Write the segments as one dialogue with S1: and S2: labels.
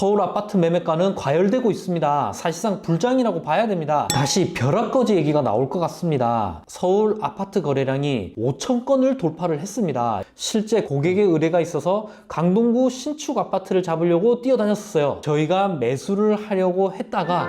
S1: 서울 아파트 매매가는 과열되고 있습니다. 사실상 불장이라고 봐야 됩니다. 다시 벼락거지 얘기가 나올 것 같습니다. 서울 아파트 거래량이 5천 건을 돌파를 했습니다. 실제 고객의 의뢰가 있어서 강동구 신축 아파트를 잡으려고 뛰어다녔었어요. 저희가 매수를 하려고 했다가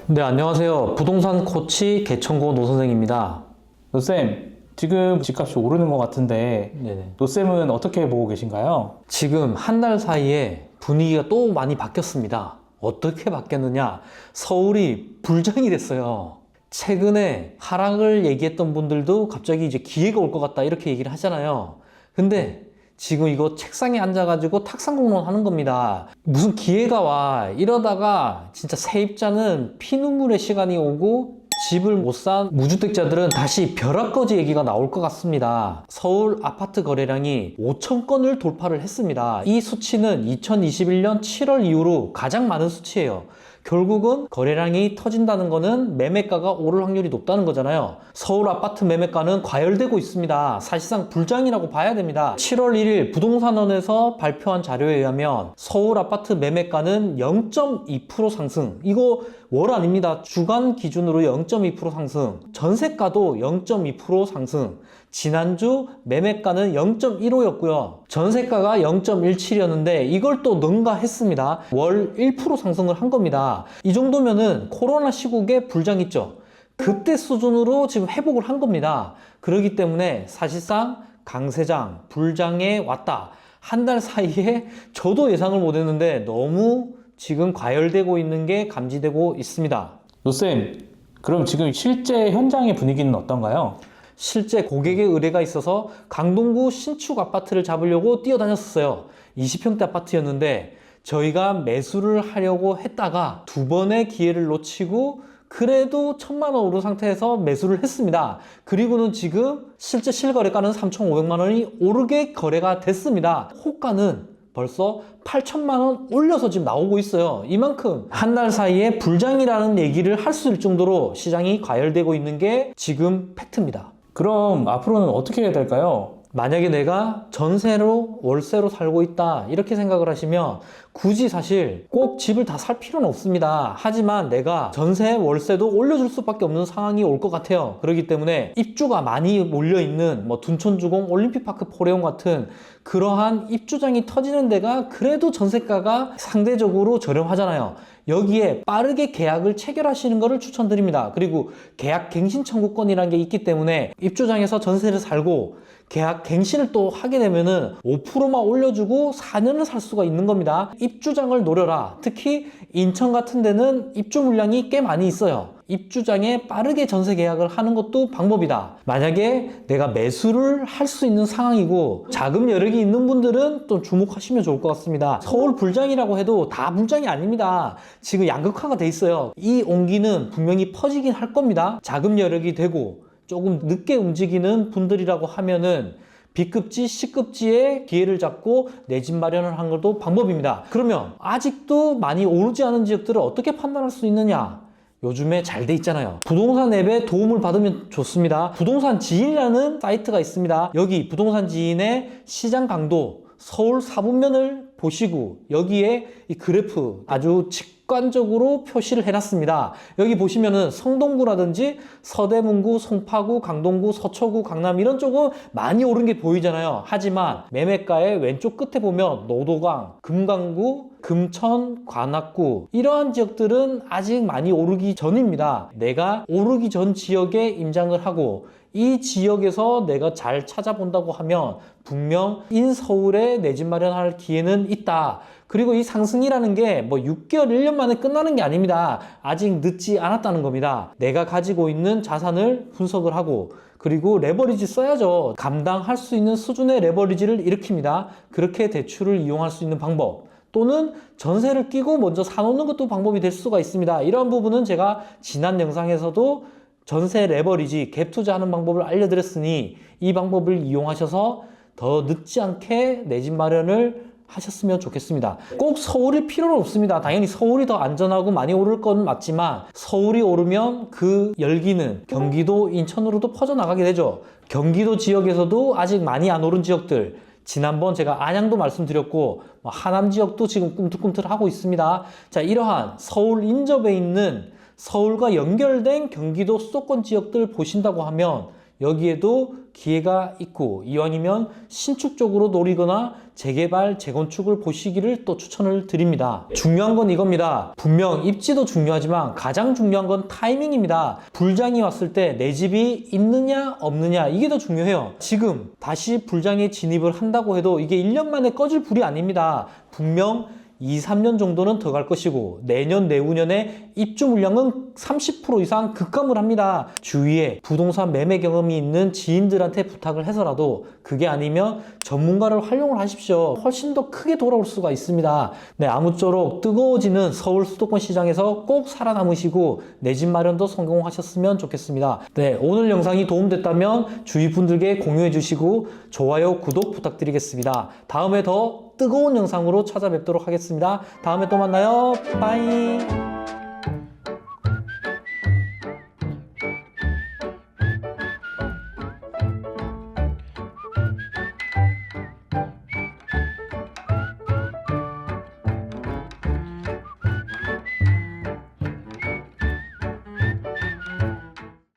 S1: 네, 안녕하세요. 부동산 코치 개천고 노선생입니다.
S2: 노쌤, 지금 집값이 오르는 것 같은데
S1: 네네.
S2: 노쌤은 어떻게 보고 계신가요?
S1: 지금 한 달 사이에 분위기가 또 많이 바뀌었습니다. 어떻게 바뀌었느냐? 서울이 불장이 됐어요. 최근에 하락을 얘기했던 분들도 갑자기 이제 기회가 올 것 같다 이렇게 얘기를 하잖아요. 근데 지금 이거 책상에 앉아가지고 탁상공론 하는 겁니다. 무슨 기회가 와. 이러다가 진짜 세입자는 피눈물의 시간이 오고 집을 못 산 무주택자들은 다시 벼락거지 얘기가 나올 것 같습니다. 서울 아파트 거래량이 5천 건을 돌파를 했습니다. 이 수치는 2021년 7월 이후로 가장 많은 수치예요. 결국은 거래량이 터진다는 거는 매매가가 오를 확률이 높다는 거잖아요. 서울 아파트 매매가는 과열되고 있습니다. 사실상 불장이라고 봐야 됩니다. 7월 1일 부동산원에서 발표한 자료에 의하면 서울 아파트 매매가는 0.2% 상승. 이거 월 아닙니다. 주간 기준으로 0.2% 상승. 전세가도 0.2% 상승. 지난주 매매가는 0.15였고요. 전세가가 0.17이었는데 이걸 또 능가했습니다. 월 1% 상승을 한 겁니다. 이 정도면은 코로나 시국에 불장 있죠. 그때 수준으로 지금 회복을 한 겁니다. 그렇기 때문에 사실상 강세장, 불장에 왔다. 한 달 사이에 저도 예상을 못했는데 너무 지금 과열되고 있는 게 감지되고 있습니다.
S2: 노쌤, 그럼 지금 실제 현장의 분위기는 어떤가요?
S1: 실제 고객의 의뢰가 있어서 강동구 신축 아파트를 잡으려고 뛰어다녔었어요. 20평대 아파트였는데 저희가 매수를 하려고 했다가 두 번의 기회를 놓치고 그래도 1,000만 원 오른 상태에서 매수를 했습니다. 그리고는 지금 실제 실거래가는 3,500만 원이 오르게 거래가 됐습니다. 호가는 벌써 8천만 원 올려서 지금 나오고 있어요. 이만큼 한 달 사이에 불장이라는 얘기를 할 수 있을 정도로 시장이 과열되고 있는 게 지금 팩트입니다.
S2: 그럼 앞으로는 어떻게 해야 될까요?
S1: 만약에 내가 전세로 월세로 살고 있다 이렇게 생각을 하시면 굳이 사실 꼭 집을 다 살 필요는 없습니다. 하지만 내가 전세 월세도 올려줄 수밖에 없는 상황이 올 것 같아요. 그렇기 때문에 입주가 많이 몰려있는 뭐 둔촌주공 올림픽파크 포레온 같은 그러한 입주장이 터지는 데가 그래도 전세가가 상대적으로 저렴하잖아요. 여기에 빠르게 계약을 체결하시는 것을 추천드립니다. 그리고 계약 갱신 청구권이라는 게 있기 때문에 입주장에서 전세를 살고 계약 갱신을 또 하게 되면은 5%만 올려주고 4년을 살 수가 있는 겁니다. 입주장을 노려라. 특히 인천 같은 데는 입주 물량이 꽤 많이 있어요. 입주장에 빠르게 전세 계약을 하는 것도 방법이다. 만약에 내가 매수를 할 수 있는 상황이고 자금 여력이 있는 분들은 또 주목하시면 좋을 것 같습니다. 서울 불장이라고 해도 다 불장이 아닙니다. 지금 양극화가 돼 있어요. 이 온기는 분명히 퍼지긴 할 겁니다. 자금 여력이 되고 조금 늦게 움직이는 분들이라고 하면은 B급지, C급지의 기회를 잡고 내 집 마련을 하는 것도 방법입니다. 그러면 아직도 많이 오르지 않은 지역들을 어떻게 판단할 수 있느냐? 요즘에 잘 돼 있잖아요. 부동산 앱에 도움을 받으면 좋습니다. 부동산 지인이라는 사이트가 있습니다. 여기 부동산 지인의 시장 강도, 서울 4분면을 보시고 여기에 이 그래프 아주 직관적으로 표시를 해놨습니다. 여기 보시면은 성동구라든지 서대문구, 송파구, 강동구, 서초구, 강남 이런 쪽은 많이 오른 게 보이잖아요. 하지만 매매가의 왼쪽 끝에 보면 노도강, 금강구, 금천, 관악구 이러한 지역들은 아직 많이 오르기 전입니다. 내가 오르기 전 지역에 임장을 하고 이 지역에서 내가 잘 찾아본다고 하면 분명 인서울에 내 집 마련할 기회는 있다. 그리고 이 상승이라는 게 뭐 6개월, 1년 만에 끝나는 게 아닙니다. 아직 늦지 않았다는 겁니다. 내가 가지고 있는 자산을 분석을 하고 그리고 레버리지 써야죠. 감당할 수 있는 수준의 레버리지를 일으킵니다. 그렇게 대출을 이용할 수 있는 방법. 또는 전세를 끼고 먼저 사놓는 것도 방법이 될 수가 있습니다. 이런 부분은 제가 지난 영상에서도 전세 레버리지, 갭 투자하는 방법을 알려드렸으니 이 방법을 이용하셔서 더 늦지 않게 내 집 마련을 하셨으면 좋겠습니다. 꼭 서울일 필요는 없습니다. 당연히 서울이 더 안전하고 많이 오를 건 맞지만 서울이 오르면 그 열기는 경기도, 인천으로도 퍼져나가게 되죠. 경기도 지역에서도 아직 많이 안 오른 지역들 지난번 제가 안양도 말씀드렸고 하남 지역도 지금 꿈틀꿈틀하고 있습니다. 자, 이러한 서울 인접에 있는 서울과 연결된 경기도 수도권 지역들 보신다고 하면 여기에도 기회가 있고 이왕이면 신축 쪽으로 노리거나 재개발, 재건축을 보시기를 또 추천을 드립니다. 중요한 건 이겁니다. 분명 입지도 중요하지만 가장 중요한 건 타이밍입니다. 불장이 왔을 때 내 집이 있느냐 없느냐 이게 더 중요해요. 지금 다시 불장에 진입을 한다고 해도 이게 1년 만에 꺼질 불이 아닙니다. 분명 2, 3년 정도는 더 갈 것이고 내년, 내후년에 입주 물량은 30% 이상 급감을 합니다. 주위에 부동산 매매 경험이 있는 지인들한테 부탁을 해서라도 그게 아니면 전문가를 활용을 하십시오. 훨씬 더 크게 돌아올 수가 있습니다. 네, 아무쪼록 뜨거워지는 서울 수도권 시장에서 꼭 살아남으시고 내 집 마련도 성공하셨으면 좋겠습니다. 네, 오늘 영상이 도움됐다면 주위 분들께 공유해 주시고 좋아요, 구독 부탁드리겠습니다. 다음에 더 뜨거운 영상으로 찾아뵙도록 하겠습니다. 다음에 또 만나요. 빠이.